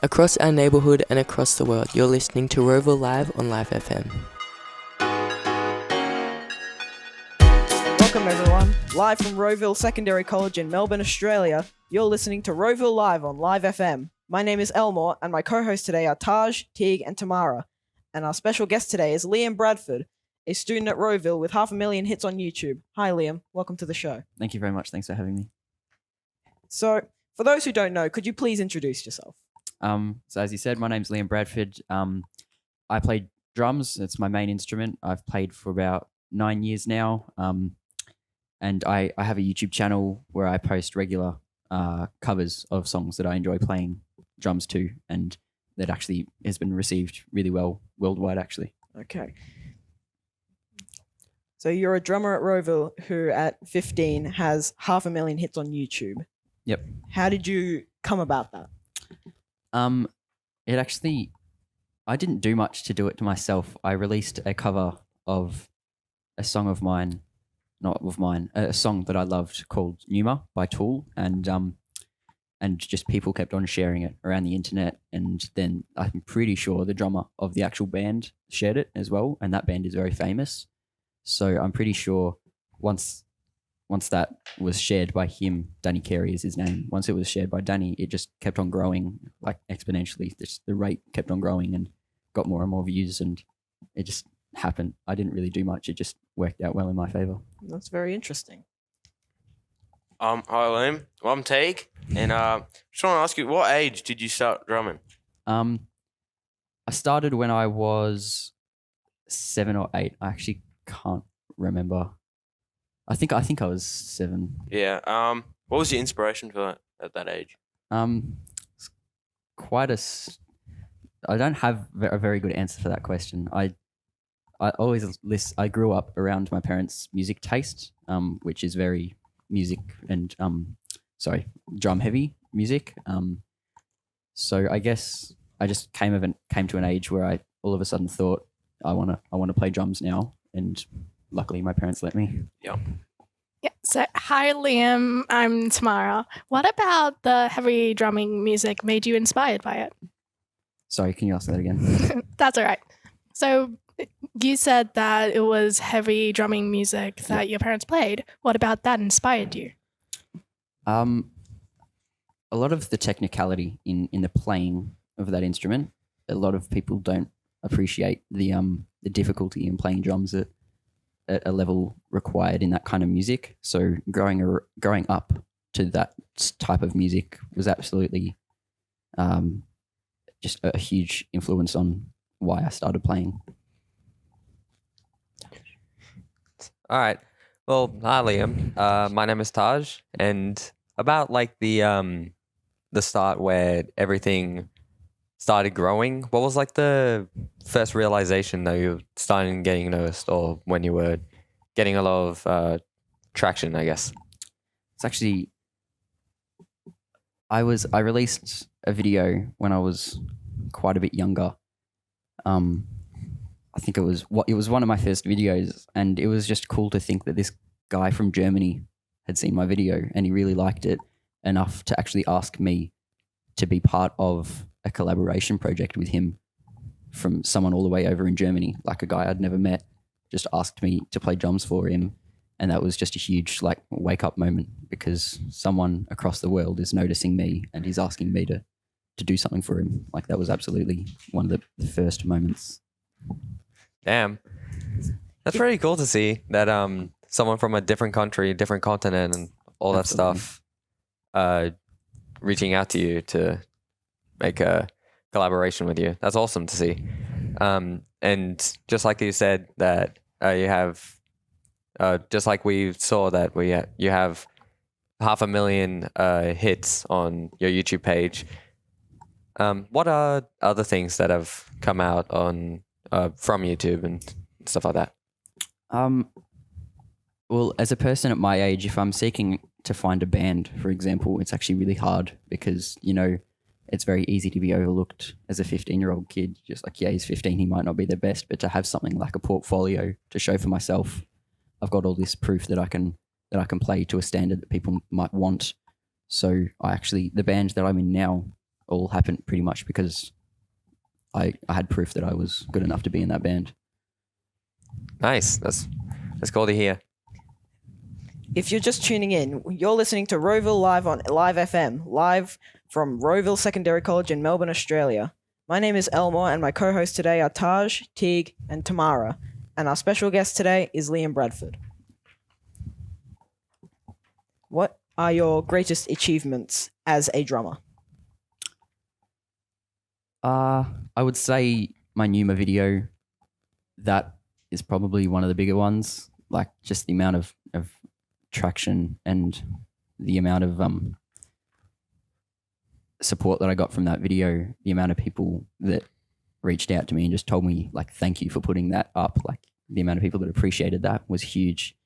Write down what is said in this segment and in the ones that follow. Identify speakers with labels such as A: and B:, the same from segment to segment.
A: Across our neighbourhood and across the world, you're listening to ROWVILLE Live on Live FM.
B: Welcome everyone, live from ROWVILLE Secondary College in Melbourne, Australia. You're listening to ROWVILLE Live on Live FM. My name is Elmore, and my co-hosts today are Taj, Teague, and Tamara. And our special guest today is Liam Bradford, a student at ROWVILLE with 500,000 hits on YouTube. Hi Liam, welcome to the show.
C: Thank you very much. Thanks for having me.
B: So, for those who don't know, could you please introduce yourself?
C: So as you said, my name's Liam Bradford. I play drums. It's my main instrument. I've played for about 9 years now. And I have a YouTube channel where I post regular covers of songs that I enjoy playing drums to, and that actually has been received really well worldwide, actually.
B: Okay. So you're a drummer at ROWVILLE who at 15 has 500,000 hits on YouTube.
C: Yep.
B: How did you come about that?
C: It actually, I didn't do much to do it to myself. I released a cover of a song of mine, not of mine, a song that I loved called Pneuma by Tool, and just people kept on sharing it around the internet, and then I'm pretty sure the drummer of the actual band shared it as well, and that band is very famous. So I'm pretty sure once that was shared by him, Danny Carey is his name. Once it was shared by Danny, it just kept on growing like exponentially. The rate kept on growing and got more and more views, and it just happened. I didn't really do much. It just worked out well in my favor.
B: That's very interesting.
D: Hi Liam. Well, I'm Teague, and just want to ask you, what age did you start drumming?
C: I started when I was 7 or 8. I actually can't remember. I think I was 7.
D: Yeah. What was your inspiration for that at that age?
C: It's quite I don't have a very good answer for that question. I always listen. I grew up around my parents' music taste, which is very music and drum heavy music. So I guess I just came to an age where I all of a sudden thought I wanna play drums now, and luckily my parents let me.
D: Yeah.
E: Yeah. So, hi, Liam. I'm Tamara. What about the heavy drumming music made you inspired by it?
C: Sorry, can you ask that again?
E: That's all right. So, you said that it was heavy drumming music that your parents played. What about that inspired you?
C: A lot of the technicality in the playing of that instrument. A lot of people don't appreciate the difficulty in playing drums at a level required in that kind of music. So growing up to that type of music was absolutely just a huge influence on why I started playing.
F: All right. Well, hi Liam. My name is Taj, and about like the start where everything started growing, what was like the first realization that you were starting getting noticed, or when you were getting a lot of traction, I guess?
C: It's actually I released a video when I was quite a bit younger. I think it was one of my first videos, and it was just cool to think that this guy from Germany had seen my video and he really liked it enough to actually ask me to be part of a collaboration project with him, from someone all the way over in Germany, like a guy I'd never met, just asked me to play drums for him. And that was just a huge like wake up moment, because someone across the world is noticing me and he's asking me to do something for him. Like, that was absolutely one of the first moments.
F: Damn. That's pretty cool to see that someone from a different country, different continent, and all
C: Absolutely.
F: that stuff reaching out to you to make a collaboration with you. That's awesome to see. And just like you said that you have, just like we saw that you have 500,000 hits on your YouTube page. What are other things that have come out on from YouTube and stuff like that?
C: Well, as a person at my age, if I'm seeking to find a band, for example, it's actually really hard, because, it's very easy to be overlooked as a 15-year-old kid. Just like, yeah, he's 15, he might not be the best, but to have something like a portfolio to show for myself, I've got all this proof that I can play to a standard that people might want. So the band that I'm in now, all happened pretty much because I had proof that I was good enough to be in that band.
F: Nice. That's cool to hear.
B: If you're just tuning in, you're listening to ROWVILLE Live on Live FM, live from ROWVILLE Secondary College in Melbourne, Australia. My name is Elmore, and my co-hosts today are Taj, Teague, and Tamara. And our special guest today is Liam Bradford. What are your greatest achievements as a drummer?
C: I would say my Numa video, that is probably one of the bigger ones. Like just the amount of traction and the amount of support that I got from that video, the amount of people that reached out to me and just told me like thank you for putting that up. Like the amount of people that appreciated that was huge.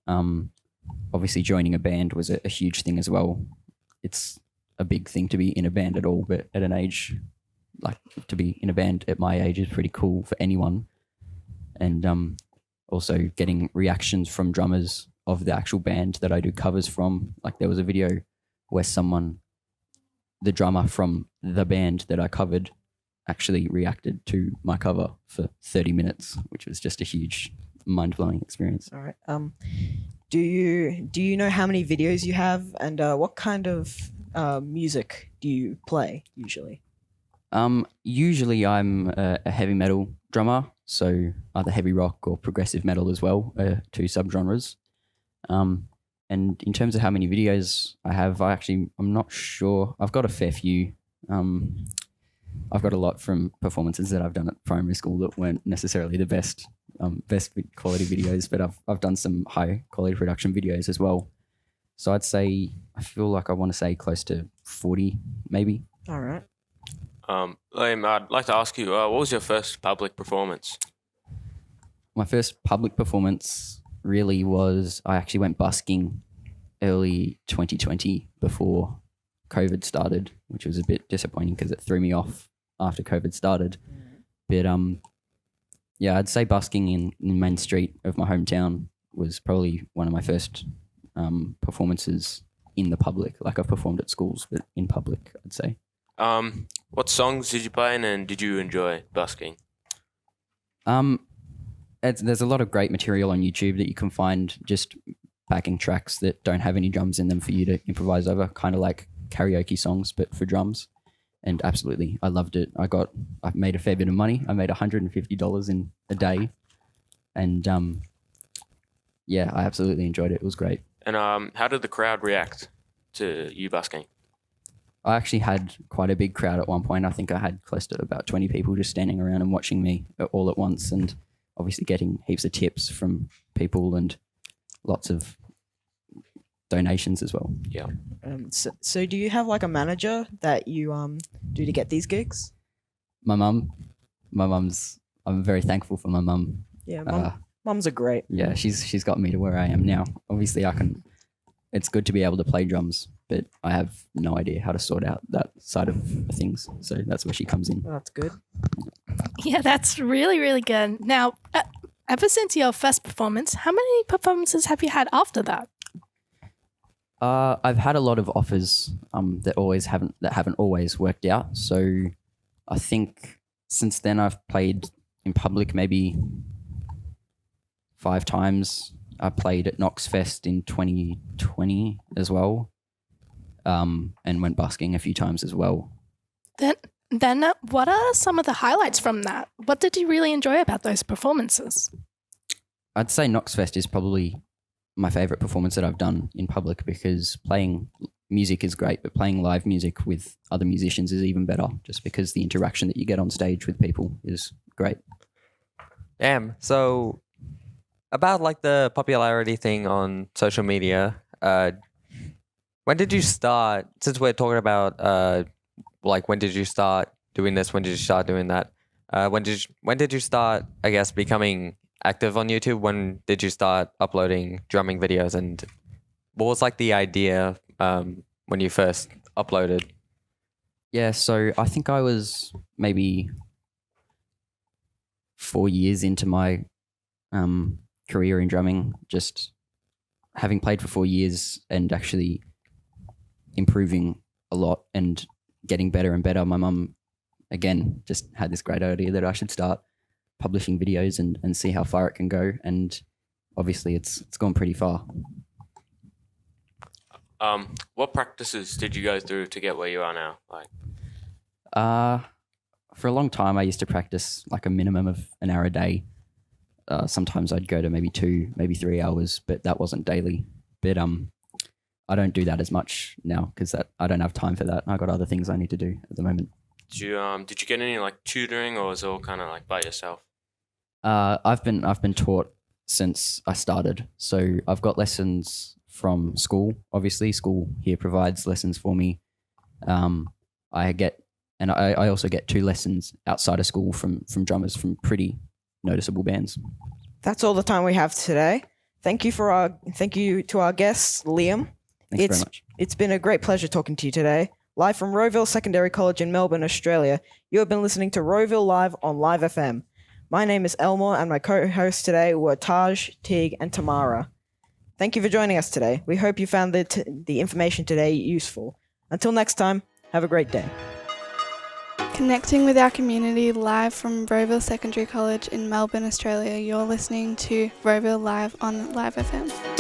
C: Obviously joining a band was a huge thing as well. It's a big thing to be in a band at all, but at an age like to be in a band at my age is pretty cool for anyone. And also getting reactions from drummers of the actual band that I do covers from. Like there was a video where the drummer from the band that I covered actually reacted to my cover for 30 minutes, which was just a huge mind-blowing experience.
B: All right. Do you know how many videos you have, and what kind of music do you play usually?
C: Usually I'm a heavy metal drummer, so either heavy rock or progressive metal as well, two subgenres. And in terms of how many videos I have, I'm not sure. I've got a fair few. I've got a lot from performances that I've done at primary school that weren't necessarily the best quality videos, but I've done some high quality production videos as well. So I'd say, I feel like I want to say close to 40 maybe.
B: All right.
D: Liam, I'd like to ask you, what was your first public performance?
C: My first public performance really was, I actually went busking early 2020 before COVID started, which was a bit disappointing because it threw me off after COVID started. But yeah, I'd say busking in Main Street of my hometown was probably one of my first performances in the public. Like I've performed at schools, but in public, I'd say.
D: What songs did you play in, and did you enjoy busking?
C: There's a lot of great material on YouTube that you can find, just backing tracks that don't have any drums in them for you to improvise over, kind of like karaoke songs, but for drums. And absolutely, I loved it. I made a fair bit of money. I made $150 in a day. And yeah, I absolutely enjoyed it. It was great.
D: And how did the crowd react to you busking?
C: I actually had quite a big crowd at one point. I think I had close to about 20 people just standing around and watching me all at once, and obviously getting heaps of tips from people and lots of donations as well.
D: Yeah.
B: So do you have like a manager that you do to get these gigs?
C: My mum's, I'm very thankful for my mum.
B: Yeah, mums are great.
C: Yeah, she's got me to where I am now. Obviously it's good to be able to play drums, but I have no idea how to sort out that side of things. So that's where she comes in.
B: That's good.
E: Yeah, that's really, really good. Now, ever since your first performance, how many performances have you had after that?
C: I've had a lot of offers that haven't always worked out. So I think since then I've played in public maybe 5 times. I played at Knoxfest in 2020 as well, and went busking a few times as well.
E: Then what are some of the highlights from that? What did you really enjoy about those performances?
C: I'd say Knoxfest is probably my favourite performance that I've done in public, because playing music is great, but playing live music with other musicians is even better, just because the interaction that you get on stage with people is great.
F: Damn. So about like the popularity thing on social media, when did you start, since we're talking about like when did you start doing this, when did you start doing that, when did you start, I guess, becoming active on YouTube? When did you start uploading drumming videos, and what was like the idea when you first uploaded?
C: Yeah, so I think I was maybe 4 years into my career in drumming, just having played for 4 years and actually improving a lot and getting better and better. My mum, again, just had this great idea that I should start publishing videos and see how far it can go. And obviously it's gone pretty far.
D: What practices did you go through to get where you are now? Like,
C: For a long time, I used to practice like a minimum of an hour a day. Sometimes I'd go to maybe 2, maybe 3 hours, but that wasn't daily. But I don't do that as much now because I don't have time for that. I got other things I need to do at the moment.
D: did you get any like tutoring, or was it all kind of like by yourself?
C: I've been taught since I started. So I've got lessons from school. Obviously, school here provides lessons for me. I also get 2 lessons outside of school from drummers from pretty noticeable bands.
B: That's all the time we have today. Thank you to our guests, Liam.
C: Thanks very much.
B: It's been a great pleasure talking to you today. Live from ROWVILLE Secondary College in Melbourne, Australia, you have been listening to ROWVILLE Live on Live FM. My name is Elmore, and my co-hosts today were Taj, Teague, and Tamara. Thank you for joining us today. We hope you found the information today useful. Until next time, have a great day.
G: Connecting with our community live from ROWVILLE Secondary College in Melbourne, Australia, you're listening to ROWVILLE Live on Live FM.